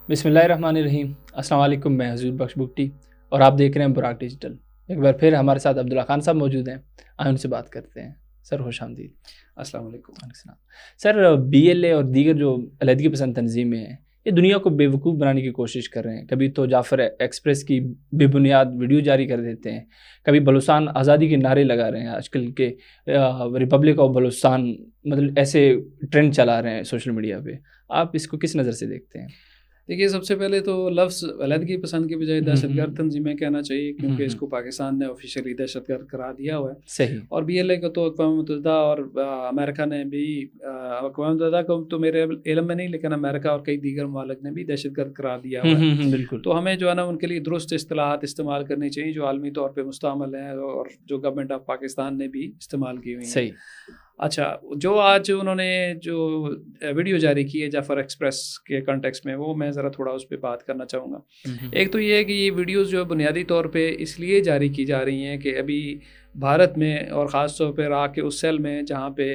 بسم اللہ الرحمن الرحیم۔ السلام علیکم، میں حضور بخش بگٹی اور آپ دیکھ رہے ہیں براک ڈیجیٹل۔ ایک بار پھر ہمارے ساتھ عبداللہ خان صاحب موجود ہیں، آئیں ان سے بات کرتے ہیں۔ سر خوش آمدید۔ السلام علیکم۔ السلام سر، بی ایل اے اور دیگر جو علیحدگی پسند تنظیمیں ہیں یہ دنیا کو بے وقوف بنانے کی کوشش کر رہے ہیں۔ کبھی تو جعفر ایکسپریس کی بے بنیاد ویڈیو جاری کر دیتے ہیں، کبھی بلوچستان آزادی کے نعرے لگا رہے ہیں۔ آج کل کے ریپبلک آف بلوچستان مطلب ایسے ٹرینڈ چلا رہے ہیں سوشل میڈیا پہ۔ آپ اس کو کس نظر سے دیکھتے ہیں؟ دیکھیے، سب سے پہلے تو لفظ علیحدگی پسند کے بجائے دہشت گرد تنظیمیں کہنا چاہیے، کیونکہ اس کو پاکستان نے آفیشیلی دہشت گرد قرار دیا ہوا ہے۔ صحیح۔ اور بی ایل اے کو تو اقوام متحدہ اور امریکہ نے بھی، اقوام متحدہ کو تو میرے علم میں نہیں، لیکن امریکہ اور کئی دیگر ممالک نے بھی دہشت گرد قرار دیا ہوا ہے۔ بالکل۔ تو ہمیں جو ہے نا ان کے لیے درست اصطلاحات استعمال کرنی چاہیے جو عالمی طور پہ مستعمل ہیں اور جو گورنمنٹ آف پاکستان نے بھی استعمال کی ہوئی ہیں۔ صحیح۔ اچھا، جو آج انہوں نے جو ویڈیو جاری کی ہے جعفر ایکسپریس کے کانٹیکسٹ میں، وہ میں ذرا تھوڑا اس پہ بات کرنا چاہوں گا۔ ایک تو یہ ہے کہ یہ ویڈیوز جو بنیادی طور پہ اس لیے جاری کی جا رہی ہیں کہ ابھی بھارت میں اور خاص طور پہ راہ کے اس سیل میں جہاں پہ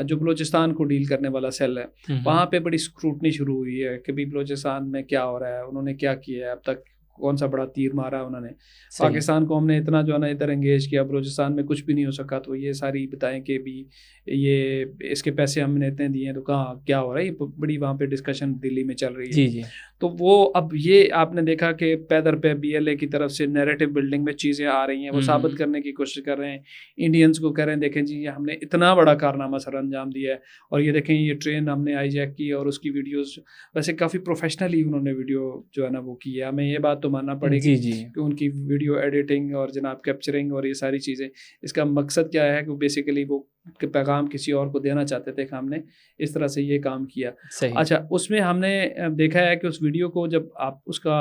جو بلوچستان کو ڈیل کرنے والا سیل ہے، وہاں پہ بڑی اسکروٹنی شروع ہوئی ہے کہ بھی بلوچستان میں کیا ہو رہا ہے، انہوں نے کیا کیا ہے اب تک، کون سا بڑا تیر مارا ہے انہوں نے پاکستان کو، ہم نے اتنا جو ہے نا ادھر انگیج کیا، بلوچستان میں کچھ بھی نہیں ہو سکا، تو یہ ساری بتائیں کہ بھی یہ اس کے پیسے ہم نے اتنے دیے ہیں تو کہاں کیا ہو رہا ہے، یہ بڑی وہاں پہ ڈسکشن دلی میں چل رہی ہے۔ جی جی۔ تو وہ اب یہ آپ نے دیکھا کہ پیدر پہ بی ایل اے کی طرف سے نیریٹو بلڈنگ میں چیزیں آ رہی ہیں، وہ ثابت کرنے کی کوشش کر رہے ہیں انڈینز کو، کہہ رہے ہیں دیکھیں جی یہ ہم نے اتنا بڑا کارنامہ سر انجام دیا ہے، اور یہ دیکھیں یہ ٹرین ہم نے آئی جیک کی، اور اس کی ویڈیوز ویسے کافی پروفیشنلی انہوں نے ویڈیو جو ہے نا وہ کی ہے۔ ہمیں یہ بات تو ماننا پڑے گی کہ ان کی ویڈیو ایڈیٹنگ اور جناب کیپچرنگ اور یہ ساری چیزیں، اس کا مقصد کیا ہے کہ بیسیکلی وہ پیغام کسی اور کو دینا چاہتے تھے کہ ہم نے اس طرح سے یہ کام کیا۔ اچھا، اس میں ہم نے دیکھا ہے کہ اس ویڈیو کو جب آپ اس کا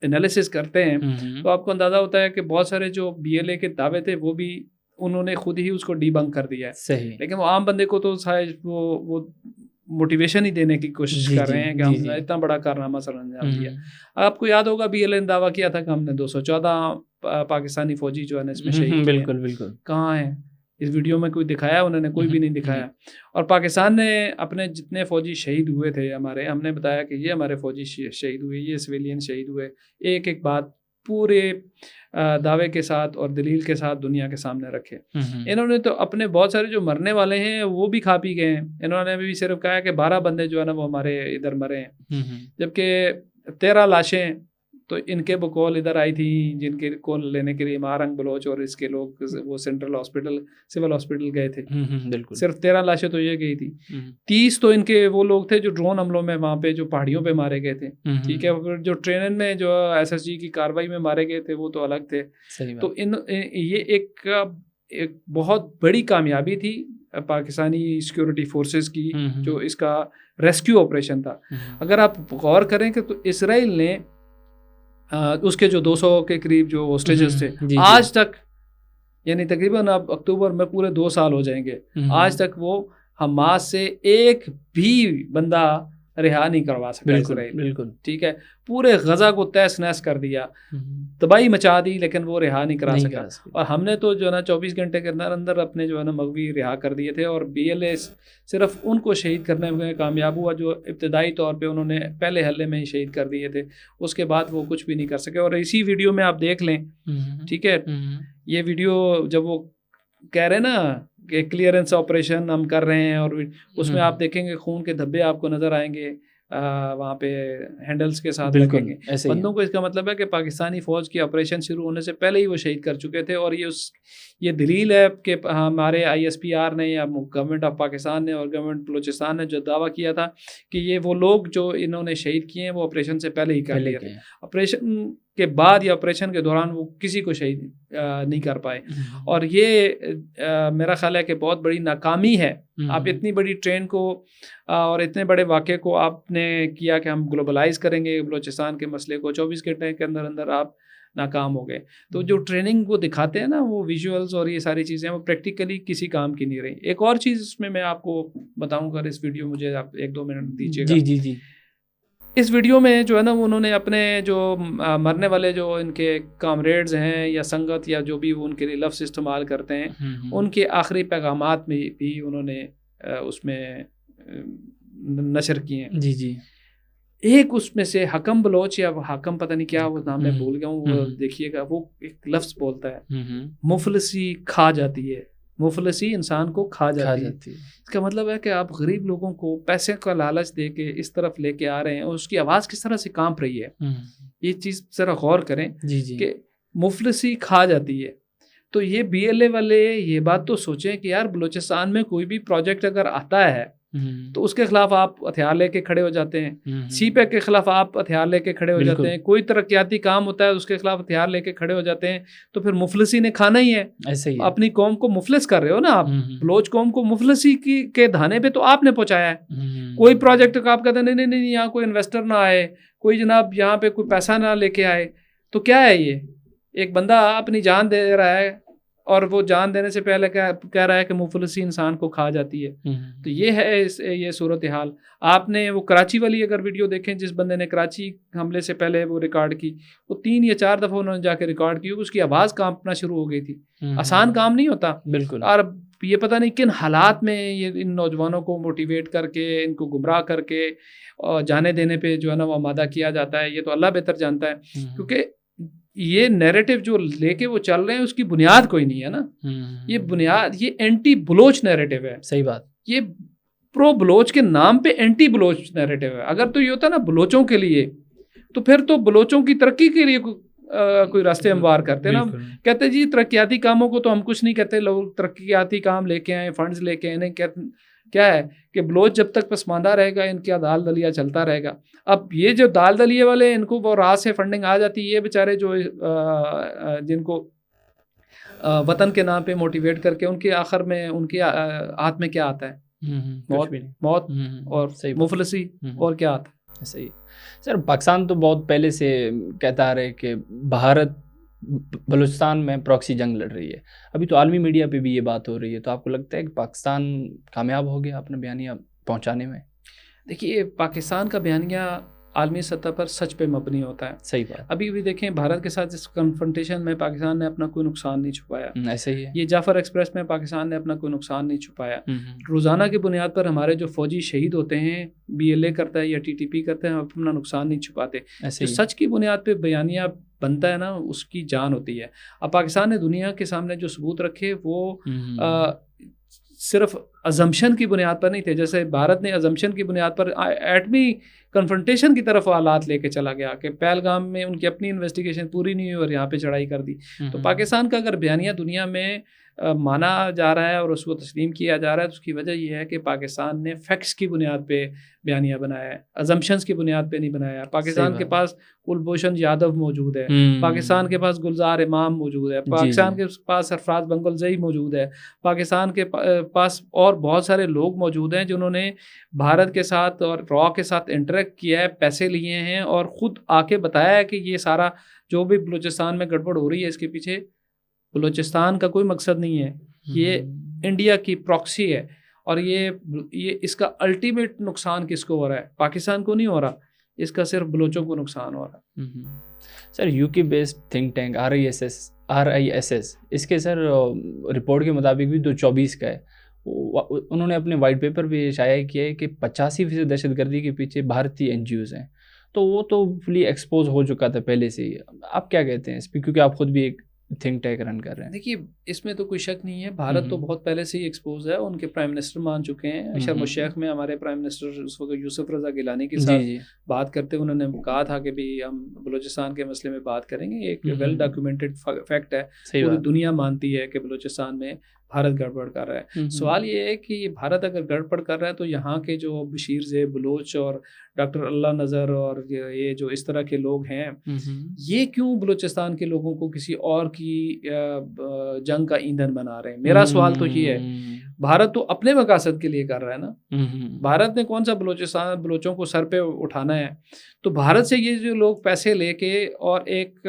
انالیسس کرتے ہیں تو آپ کو اندازہ ہوتا ہے کہ بہت سارے جو بی ایل اے کے دعوے تھے وہ بھی انہوں نے خود ہی اس کو ڈی بنک کر دیا ہے۔ صحیح۔ لیکن وہ عام بندے کو تو وہ موٹیویشن ہی دینے کی کوشش کر رہے ہیں کہ ہم نے اتنا بڑا کارنامہ سر انجام دیا۔ آپ کو یاد ہوگا بی ایل اے نے دعویٰ کیا تھا کہ ہم نے 214 پاکستانی فوجی جو ہے نا اس میں شہید، بالکل بالکل، کہاں ہیں اس ویڈیو میں کوئی دکھایا انہوں نے؟ کوئی بھی نہیں دکھایا۔ اور پاکستان نے اپنے جتنے فوجی شہید ہوئے تھے ہمارے، ہم نے بتایا کہ یہ ہمارے فوجی شہید ہوئے، یہ سویلین شہید ہوئے، ایک ایک بات پورے دعوے کے ساتھ اور دلیل کے ساتھ دنیا کے سامنے رکھے۔ انہوں نے تو اپنے بہت سارے جو مرنے والے ہیں وہ بھی کھا پی گئے ہیں، انہوں نے بھی صرف کہا کہ 12 بندے جو ہے نا وہ ہمارے ادھر مرے ہیں، جبکہ 13 لاشیں تو ان کے بقول ادھر آئی تھی جن کے کول لینے کے لیے مہارنگ بلوچ اور اس کے لوگ وہ سینٹرل ہاسپٹل سول ہاسپٹل گئے تھے۔ بالکل، صرف 13 لاشیں تو یہ گئی تھی، 30 تو ان کے وہ لوگ تھے جو ڈرون حملوں میں وہاں پہ جو پہاڑیوں پہ مارے گئے تھے، ٹھیک ہے، پھر جو ٹرین میں جو ایس ایس جی کی کاروائی میں مارے گئے تھے وہ تو الگ تھے۔ تو یہ ایک بہت بڑی کامیابی تھی پاکستانی سیکورٹی فورسز کی، جو اس کا ریسکیو آپریشن تھا۔ اگر آپ غور کریں کہ تو اسرائیل نے اس کے جو 200 کے قریب جو ہوسٹیجز تھے آج تک، یعنی تقریباً اب اکتوبر میں پورے 2 سال ہو جائیں گے، آج تک وہ حماس سے ایک بھی بندہ رہا نہیں کروا سکا اسرائیل۔ بالکل ٹھیک ہے، پورے غزہ کو تہس نہس کر دیا، تباہی مچا دی، لیکن وہ رہا نہیں کرا سکا۔ اور ہم نے تو جو ہے نا 24 گھنٹے کے اندر اندر اپنے جو ہے نا مغوی رہا کر دیے تھے، اور بی ایل اے صرف ان کو شہید کرنے میں کامیاب ہوا جو ابتدائی طور پہ انہوں نے پہلے حملے میں ہی شہید کر دیے تھے، اس کے بعد وہ کچھ بھی نہیں کر سکے۔ اور اسی ویڈیو میں آپ دیکھ لیں، ٹھیک ہے، یہ ویڈیو جب وہ کہہ رہے ہیں نا کہ کلیئرنس آپریشن ہم کر رہے ہیں، اور اس میں آپ دیکھیں گے خون کے دھبے آپ کو نظر آئیں گے وہاں پہ ہینڈلز کے ساتھ لگیں گے بندوں کو۔ اس کا مطلب ہے کہ پاکستانی فوج کی آپریشن شروع ہونے سے پہلے ہی وہ شہید کر چکے تھے، اور یہ دلیل ہے کہ ہمارے آئی ایس پی آر نے یا گورنمنٹ آف پاکستان نے اور گورنمنٹ بلوچستان نے جو دعویٰ کیا تھا کہ یہ وہ لوگ جو انہوں نے شہید کیے ہیں وہ آپریشن سے پہلے ہی کر لیے تھے، آپریشن کے بعد یا آپریشن کے دوران وہ کسی کو شہید نہیں کر پائے۔ اور یہ میرا خیال ہے کہ بہت بڑی ناکامی ہے۔ آپ اتنی بڑی ٹرین کو اور اتنے بڑے واقعے کو آپ نے کیا کہ ہم گلوبلائز کریں گے بلوچستان کے مسئلے کو، 24 گھنٹے کے اندر اندر آپ ناکام ہو گئے۔ تو جو ٹریننگ وہ دکھاتے ہیں نا، وہ ویژولز اور یہ ساری چیزیں وہ پریکٹیکلی کسی کام کی نہیں رہی۔ ایک اور چیز اس میں آپ کو بتاؤں گا، اس ویڈیو مجھے آپ 1-2 منٹ دیجیے گا۔ جی جی۔ اس ویڈیو میں جو ہے نا انہوں نے اپنے جو مرنے والے جو ان کے کامریڈز ہیں یا سنگت یا جو بھی وہ ان کے لیے لفظ استعمال کرتے ہیں، ان کے آخری پیغامات میں بھی انہوں نے اس میں نشر کیے ہیں۔ جی جی۔ ایک اس میں سے حکم بلوچ یا حکم پتہ نہیں کیا وہ نام میں بھول گیا ہوں، وہ دیکھیے گا، وہ ایک لفظ بولتا ہے مفلسی کھا جاتی ہے، مفلسی انسان کو کھا جاتی ہے۔ اس کا مطلب ہے کہ آپ غریب لوگوں کو پیسے کا لالچ دے کے اس طرف لے کے آ رہے ہیں، اور اس کی آواز کس طرح سے کانپ رہی ہے، یہ چیز ذرا غور کریں کہ مفلسی کھا جاتی ہے۔ تو یہ بی ایل اے والے یہ بات تو سوچیں کہ یار بلوچستان میں کوئی بھی پروجیکٹ اگر آتا ہے تو اس کے خلاف آپ ہتھیار لے کے کھڑے ہو جاتے ہیں، سی پیک کے خلاف آپ ہتھیار لے کے کھڑے ہو جاتے ہیں، کوئی ترقیاتی کام ہوتا ہے اس کے خلاف ہتھیار لے کے کھڑے ہو جاتے ہیں۔ تو پھر مفلسی نے کھانا ہی ہے، ایسے ہی اپنی قوم کو مفلس کر رہے ہو نا آپ، بلوچ قوم کو مفلسی کے دھانے پہ تو آپ نے پہنچایا ہے۔ کوئی پروجیکٹ کا آپ کہتے ہیں نہیں یہاں کوئی انویسٹر نہ آئے، کوئی جناب یہاں پہ کوئی پیسہ نہ لے کے آئے، تو کیا ہے یہ؟ ایک بندہ اپنی جان دے رہا ہے اور وہ جان دینے سے پہلے کہہ رہا ہے کہ مفلسی انسان کو کھا جاتی ہے۔ تو یہ ہے یہ صورتحال۔ آپ نے وہ کراچی والی اگر ویڈیو دیکھیں، جس بندے نے کراچی حملے سے پہلے وہ ریکارڈ کی، وہ 3 یا 4 دفعہ انہوں نے جا کے ریکارڈ کی، اس کی آواز کانپنا شروع ہو گئی تھی۔ آسان کام نہیں ہوتا بالکل، اور یہ پتہ نہیں کن حالات میں یہ ان نوجوانوں کو موٹیویٹ کر کے، ان کو گمراہ کر کے جانے دینے پہ جو ہے نا وہ آمادہ کیا جاتا ہے، یہ تو اللہ بہتر جانتا ہے، کیونکہ یہ نیریٹو جو لے کے وہ چل رہے ہیں اس کی بنیاد کوئی نہیں ہے نا، یہ بنیاد یہ اینٹی بلوچ نیریٹو ہے۔ صحیح بات، یہ پرو بلوچ کے نام پہ اینٹی بلوچ نیریٹو ہے۔ اگر تو یہ ہوتا نا بلوچوں کے لیے، تو پھر تو بلوچوں کی ترقی کے لیے کوئی راستے ہموار کرتے نا، کہتے جی ترقیاتی کاموں کو تو ہم کچھ نہیں کہتے، لوگ ترقیاتی کام لے کے آئیں، فنڈز لے کے آئیں، کیا ہے کہ بلوچ جب تک پسماندہ رہے گا ان کا دال دلیا چلتا رہے گا۔ اب یہ جو دال دلیے والے ان کو وہ راہ سے فنڈنگ آ جاتی ہے، یہ بیچارے جو جن کو وطن کے نام پہ موٹیویٹ کر کے ان کے آخر میں ان کے ہاتھ میں کیا آتا ہے؟ موت اور مفلسی، اور کیا آتا ہے؟ صحیح سر، پاکستان تو بہت پہلے سے کہتا آ رہے کہ بھارت بلوچستان میں پراکسی جنگ لڑ رہی ہے، ابھی تو عالمی میڈیا پہ بھی یہ بات ہو رہی ہے، تو آپ کو لگتا ہے کہ پاکستان کامیاب ہو گیا اپنا بیانیہ پہنچانے میں؟ دیکھیے پاکستان کا بیانیہ عالمی سطح پر سچ پہ مبنی ہوتا ہے۔ صحیح بات، ابھی بھی دیکھیں بھارت کے ساتھ اس کنفرنٹیشن میں پاکستان نے اپنا کوئی نقصان نہیں چھپایا، ایسے ہی ہے۔ یہ جعفر ایکسپریس میں پاکستان نے اپنا کوئی نقصان نہیں چھپایا۔ روزانہ کی بنیاد پر ہمارے جو فوجی شہید ہوتے ہیں، بی ایل اے کرتا ہے یا ٹی ٹی پی کرتے ہیں، ہم اپنا نقصان نہیں چھپاتے۔ جو سچ کی بنیاد پہ بیانیہ بنتا ہے نا، اس کی جان ہوتی ہے۔ اب پاکستان نے دنیا کے سامنے جو ثبوت رکھے وہ صرف ازمپشن کی بنیاد پر نہیں تھے، جیسے بھارت نے ازمپشن کی بنیاد پر ایٹمی کنفرنٹیشن کی طرف حالات لے کے چلا گیا کہ پہلگام میں ان کی اپنی انویسٹیگیشن پوری نہیں ہوئی اور یہاں پہ چڑھائی کر دی۔ تو پاکستان کا اگر بیانیہ دنیا میں مانا جا رہا ہے اور اس کو تسلیم کیا جا رہا ہے، تو اس کی وجہ یہ ہے کہ پاکستان نے فیکٹس کی بنیاد پہ بیانیہ بنایا ہے، ازمپشنز کی بنیاد پہ نہیں بنایا۔ پاکستان کے پاس کلبھوشن یادو موجود ہے، پاکستان کے پاس گلزار امام موجود ہے، پاکستان کے پاس سرفراز بنگلزئی موجود ہے، پاکستان کے پاس اور بہت سارے لوگ موجود ہیں جنہوں نے بھارت کے ساتھ اور را کے ساتھ انٹریکٹ کیا ہے، پیسے لیے ہیں اور خود آ کے بتایا ہے کہ یہ سارا جو بھی بلوچستان میں گڑبڑ ہو رہی ہے اس کے پیچھے بلوچستان کا کوئی مقصد نہیں ہے، یہ انڈیا کی پراکسی ہے، اور یہ اس کا الٹیمیٹ نقصان کس کو ہو رہا ہے؟ پاکستان کو نہیں ہو رہا، اس کا صرف بلوچوں کو نقصان ہو رہا ہے۔ سر یو کے بیسڈ تھنک ٹینک RISS اس کے سر رپورٹ کے مطابق بھی 2024 کا ہے، انہوں نے اپنے وائٹ پیپر بھی شائع کیا ہے کہ 85% دہشت گردی کے پیچھے بھارتی NGOs ہیں، تو وہ تو فلی ایکسپوز ہو چکا تھا پہلے سے ہی۔ آپ کیا کہتے ہیں اس پہ، کیونکہ آپ خود بھی ایک تھنک ٹینک رن کر رہے ہیں؟ دیکھیے اس میں تو کوئی شک نہیں ہے، بھارت تو بہت پہلے سے ہی ایکسپوز ہے، ان کے پرائم منسٹر مان چکے ہیں۔ شرم الشیخ میں ہمارے پرائم منسٹر اس وقت یوسف رضا گیلانی کے ساتھ بات کرتے انہوں نے کہا تھا کہ بھی ہم بلوچستان کے مسئلے میں بات کریں گے، ایک ویل ڈاکیومنٹڈ فیکٹ ہے، پوری دنیا مانتی ہے کہ بلوچستان میں بھارت گڑبڑ کر رہا ہے۔ سوال یہ ہے کہ یہ بھارت اگر گڑبڑ کر رہا ہے تو یہاں کے جو بشیر زیب بلوچ اور ڈاکٹر اللہ نظر اور یہ جو اس طرح کے لوگ ہیں، یہ کیوں بلوچستان کے لوگوں کو کسی اور کی جنگ کا ایندھن بنا رہے ہیں؟ میرا سوال تو یہ ہے، بھارت تو اپنے مقاصد کے لیے کر رہا ہے نا، بھارت نے کون سا بلوچوں کو سر پہ اٹھانا ہے؟ تو بھارت سے یہ جو لوگ پیسے لے کے اور ایک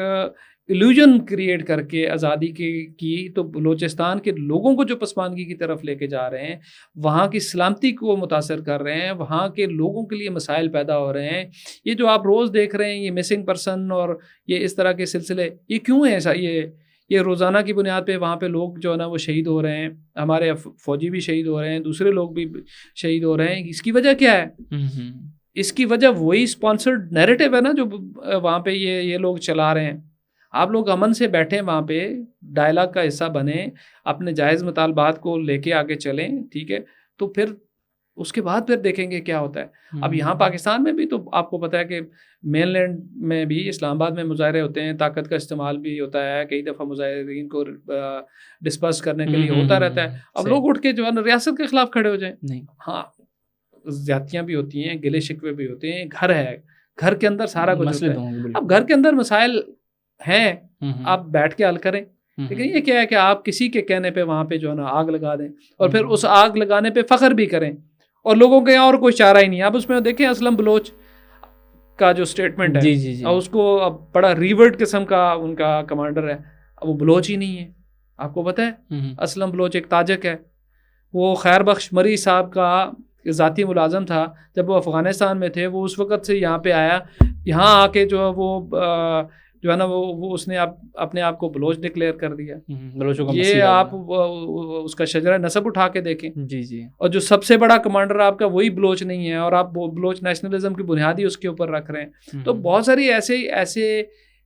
ایلوژن کریٹ کر کے آزادی کی تو بلوچستان کے لوگوں کو جو پسماندگی کی طرف لے کے جا رہے ہیں، وہاں کی سلامتی کو متاثر کر رہے ہیں، وہاں کے لوگوں کے لیے مسائل پیدا ہو رہے ہیں۔ یہ جو آپ روز دیکھ رہے ہیں، یہ مسنگ پرسن اور یہ اس طرح کے سلسلے، یہ کیوں ہے ایسا؟ یہ روزانہ کی بنیاد پہ وہاں پہ لوگ جو ہے نا وہ شہید ہو رہے ہیں، ہمارے فوجی بھی شہید ہو رہے ہیں، دوسرے لوگ بھی شہید ہو رہے ہیں۔ اس کی وجہ کیا ہے؟ اس کی وجہ وہی اسپانسرڈ نیریٹو ہے نا جو وہاں پہ یہ لوگ چلا رہے ہیں. آپ لوگ امن سے بیٹھیں وہاں پہ, ڈائلاگ کا حصہ بنیں, اپنے جائز مطالبات کو لے کے آگے چلیں, ٹھیک ہے, تو پھر اس کے بعد پھر دیکھیں گے کیا ہوتا ہے. اب یہاں پاکستان میں بھی تو آپ کو پتہ ہے کہ مین لینڈ میں بھی اسلام آباد میں مظاہرے ہوتے ہیں, طاقت کا استعمال بھی ہوتا ہے, کئی دفعہ مظاہرین کو ڈسپرس کرنے کے لیے ہوتا رہتا ہے. اب لوگ اٹھ کے جو ہے نا ریاست کے خلاف کھڑے ہو جائیں, نہیں, ہاں زیادتیاں بھی ہوتی ہیں, گلے شکوے بھی ہوتے ہیں, گھر ہے, گھر کے اندر سارا کچھ ہوتا ہے. اب گھر کے اندر مسائل ہیں, آپ بیٹھ کے حل کریں, لیکن یہ کیا ہے کہ آپ کسی کے کہنے پہ وہاں پہ جو ہے نا آگ لگا دیں, اور پھر اس آگ لگانے پہ فخر بھی کریں, اور لوگوں کے یہاں اور کوئی چارہ ہی نہیں. آپ اس میں دیکھیں اسلم بلوچ کا جو سٹیٹمنٹ ہے, اور اس کو اب بڑا ریورڈ قسم کا ان کا کمانڈر ہے, اب وہ بلوچ ہی نہیں ہے. آپ کو پتہ ہے اسلم بلوچ ایک تاجک ہے, وہ خیر بخش مری صاحب کا ذاتی ملازم تھا جب وہ افغانستان میں تھے. وہ اس وقت سے یہاں پہ آیا, یہاں آ کے جو ہے وہ جو ہے نا وہ اس نے اپنے آپ کو بلوچ ڈکلیئر کر دیا. یہ آپ اس کا شجرہ نسب اٹھا کے دیکھیں. جی. اور جو سب سے بڑا کمانڈر آپ کا وہی بلوچ نہیں ہے, اور آپ بلوچ نیشنلزم کی بنیادی اس کے اوپر رکھ رہے ہیں. تو بہت ساری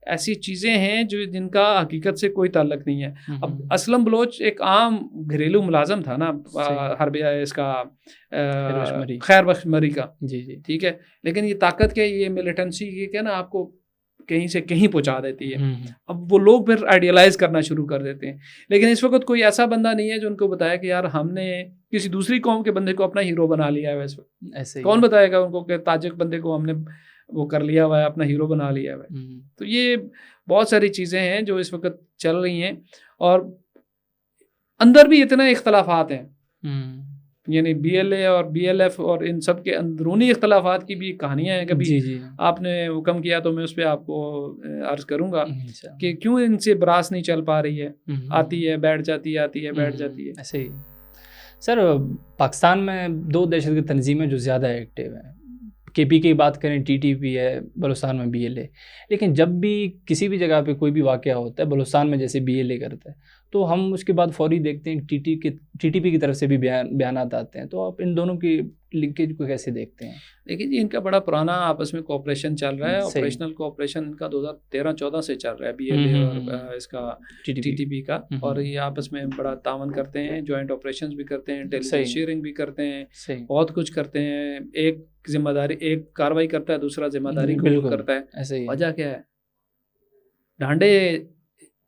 ایسی چیزیں ہیں جن کا حقیقت سے کوئی تعلق نہیں ہے. اب اسلم بلوچ ایک عام گھریلو ملازم تھا نا حربیہ اس کا خیر بخش مری کا, جی, ٹھیک ہے, لیکن یہ طاقت کے یہ ملیٹنسی یہ کیا نا آپ کو کہیں سے کہیں پہنچا دیتی ہے. اب وہ لوگ پھر آئیڈیلائز کرنا شروع کر دیتے ہیں. لیکن اس وقت کوئی ایسا بندہ نہیں ہے جو ان کو بتایا کہ یار ہم نے کسی دوسری قوم کے بندے کو اپنا ہیرو بنا لیا ہے. اس وقت ایسے کون بتائے گا ان کو کہ تاجک بندے کو ہم نے وہ کر لیا ہوا ہے, اپنا ہیرو بنا لیا ہوا ہے. تو یہ بہت ساری چیزیں ہیں جو اس وقت چل رہی ہیں, اور اندر بھی اتنے اختلافات ہیں, یعنی بی ایل اے اور بی ایل ایف اور ان سب کے اندرونی اختلافات کی بھی کہانیاں ہیں. کبھی آپ نے حکم کیا تو میں اس پہ آپ کو عرض کروں گا کہ کیوں ان سے براس نہیں چل پا رہی ہے, آتی ہے بیٹھ جاتی ہے, آتی ہے بیٹھ جاتی ہے. ایسے ہی سر پاکستان میں 2 دہشت گرد تنظیمیں جو زیادہ ایکٹیو ہیں, کے پی کی بات کریں ٹی ٹی پی ہے, بلوچستان میں بی ایل اے. لیکن جب بھی کسی بھی جگہ پہ کوئی بھی واقعہ ہوتا ہے, بلوچستان میں جیسے بی ایل اے کرتا ہے, تو ہم اس کے بعد فوری دیکھتے ہیں ٹی ٹی پی کی طرف سے بھی بیانات آتے ہیں. تو آپ ان دونوں کی لنکیج کو کیسے دیکھتے ہیں؟ دیکھیے جی, ان کا بڑا پرانا آپس میں کوآپریشن چل رہا ہے. آپریشنل کوآپریشن ان کا 2013-14 سے چل رہا ہے, بی ایل اے اور اس کا ٹی ٹی پی کا, اور یہ آپس میں بڑا تعاون کرتے ہیں, جوائنٹ آپریشنز بھی کرتے ہیں, انٹیلیجنس شیئرنگ بھی کرتے ہیں, بہت کچھ کرتے ہیں. ایک ذمہ داری, ایک کاروائی کرتا ہے, دوسرا ذمہ داری قبول کرتا ہے. وجہ کیا ہے؟ ڈھانڈے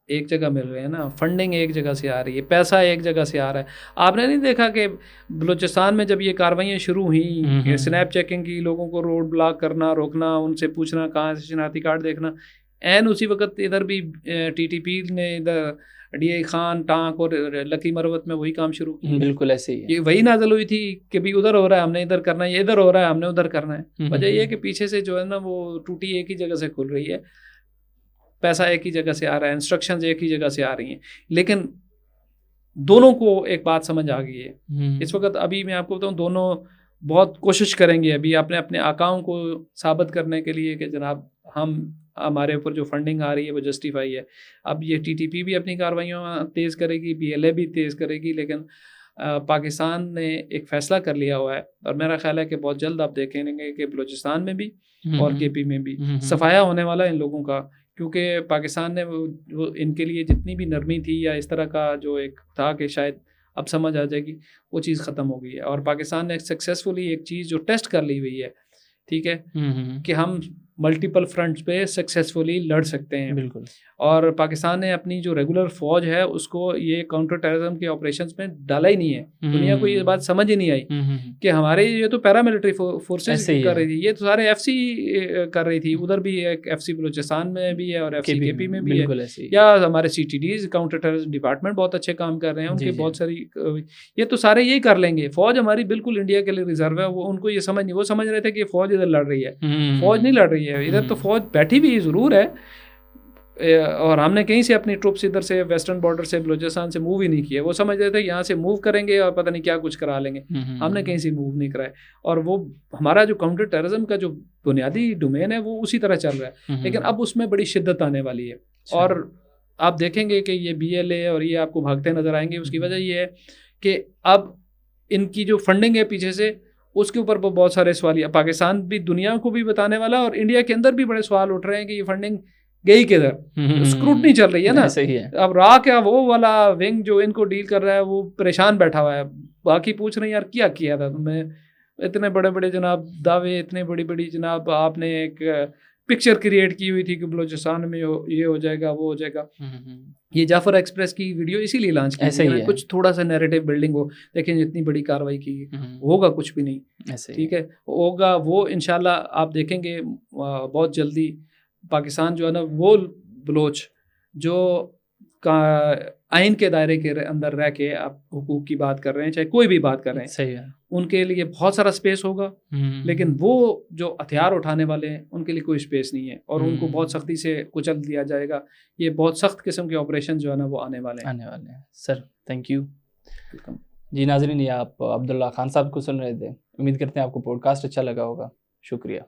ایک جگہ مل رہے ہیں نا, فنڈنگ ایک جگہ سے آ رہی ہے, پیسہ ایک جگہ سے آ رہا ہے. آپ نے نہیں دیکھا کہ بلوچستان میں جب یہ کاروائیاں شروع ہوئیں, سنیپ چیکنگ کی, لوگوں کو روڈ بلاک کرنا, روکنا, ان سے پوچھنا کہاں سے شناختی کارڈ دیکھنا, این اسی وقت ادھر بھی ٹی ٹی پی نے ادھر ڈی آئی خان, ٹانک اور لکی مروت میں وہی کام شروع کیا. بالکل ایسے ہی یہ وہی نازل ہوئی تھی کہ بھی ادھر ہو رہا ہے ہم نے ادھر کرنا ہے, یہ ادھر ہو رہا ہے ہم نے ادھر کرنا ہے. وجہ یہ ہے کہ پیچھے سے جو ہے نا وہ ٹوٹی ایک ہی جگہ سے کھل رہی ہے, پیسہ ایک ہی جگہ سے آ رہا ہے, انسٹرکشنز ایک ہی جگہ سے آ رہی ہیں. لیکن دونوں کو ایک بات سمجھ آ گئی ہے اس وقت. ابھی میں آپ کو بتاؤں, دونوں بہت کوشش کریں گے ابھی اپنے آقاؤں کو ثابت کرنے کے لیے کہ جناب ہمارے اوپر جو فنڈنگ آ رہی ہے وہ جسٹیفائی ہے. اب یہ ٹی ٹی پی بھی اپنی کارروائیوں تیز کرے گی, بی ایل اے بھی تیز کرے گی, لیکن پاکستان نے ایک فیصلہ کر لیا ہوا ہے, اور میرا خیال ہے کہ بہت جلد آپ دیکھیں گے کہ بلوچستان میں بھی اور کے پی میں بھی صفایا ہونے والا ان لوگوں کا. کیونکہ پاکستان نے وہ ان کے لیے جتنی بھی نرمی تھی یا اس طرح کا جو ایک تھا کہ شاید اب سمجھ آ جائے گی, وہ چیز ختم ہو گئی ہے. اور پاکستان نے سکسیزفلی ایک چیز جو ٹیسٹ کر لی ہوئی ہے, ٹھیک ہے, کہ ہم ملٹیپل فرنٹس پہ سکسیزفلی لڑ سکتے ہیں. بالکل. اور پاکستان نے اپنی جو ریگولر فوج ہے اس کو یہ کاؤنٹر ٹیررزم کے آپریشنز میں ڈالا ہی نہیں ہے. دنیا کو یہ بات سمجھ ہی نہیں آئی کہ ہمارے یہ تو پیراملٹری فورسز کر رہی تھی, یہ تو سارے ایف سی کر رہی تھی. ادھر بھی ایک ایف سی بلوچستان میں بھی ہے اور ایف سی کے پی میں بھی ہے, یا ہمارے C T D's counter terrorism department بہت اچھے کام کر رہے ہیں, ان کے بہت ساری, یہ تو سارے یہی کر لیں گے. فوج ہماری بالکل انڈیا کے لیے ریزرو ہے. وہ ان کو یہ سمجھ نہیں, وہ سمجھ رہے تھے کہ فوج ادھر لڑ رہی ہے, فوج نہیں لڑ رہی ہے. ادھر تو فوج بیٹھی بھی ضرور ہے, اور ہم نے کہیں سے اپنی ٹروپس ادھر سے ویسٹرن بارڈر سے بلوچستان سے موو ہی نہیں کیے. وہ سمجھ رہے تھے یہاں سے موو کریں گے اور پتہ نہیں کیا کچھ کرا لیں گے. ہم نے کہیں سے موو نہیں کرائے, اور وہ ہمارا جو کاؤنٹر ٹیررزم کا جو بنیادی ڈومین ہے وہ اسی طرح چل رہا ہے. لیکن اب اس میں بڑی شدت آنے والی ہے, اور آپ دیکھیں گے کہ یہ بی ایل اے اور یہ آپ کو بھاگتے نظر آئیں گے. اس کی وجہ یہ ہے کہ اب ان کی جو فنڈنگ ہے پیچھے سے اس کے اوپر بہت سارے سوالیہ پاکستان بھی دنیا کو بھی بتانے والا، اور انڈیا کے اندر بھی بڑے سوال اٹھ رہے ہیں کہ یہ فنڈنگ گئی کدھر، اسکروٹنی چل رہی ہے نا. صحیح ہے. اب را کیا وہ والا ونگ جو ان کو ڈیل کر رہا ہے وہ پریشان بیٹھا ہوا ہے، باقی پوچھ رہے ہیں یار کیا تھا تمہیں، اتنے بڑے بڑے جناب دعوے، اتنے بڑی بڑی جناب آپ نے ایک پکچر کریٹ کی ہوئی تھی کہ بلوچستان میں یہ ہو جائے گا وہ ہو جائے گا. یہ جعفر ایکسپریس کی ویڈیو اسی لیے لانچ کی ہے کچھ تھوڑا سا نیریٹو بلڈنگ ہو، لیکن اتنی بڑی کاروائی کی ہوگا کچھ بھی نہیں. ٹھیک ہے ہوگا وہ انشاءاللہ آپ دیکھیں گے بہت جلدی. پاکستان جو ہے نا وہ بلوچ جو آئین کے دائرے کے اندر رہ کے آپ حقوق کی بات کر رہے ہیں، چاہے کوئی بھی بات کر رہے ہیں، صحیح ہے، ان کے لیے بہت سارا اسپیس ہوگا. لیکن وہ جو ہتھیار اٹھانے والے ہیں ان کے لیے کوئی اسپیس نہیں ہے، اور ان کو بہت سختی سے کچل دیا جائے گا. یہ بہت سخت قسم کے آپریشن جو ہے نا وہ آنے والے ہیں. Sir thank you. جی ناظرین، یہ آپ عبداللہ خان صاحب کو سن رہے تھے. امید کرتے ہیں آپ کو پوڈ کاسٹ اچھا لگا ہوگا. شکریہ.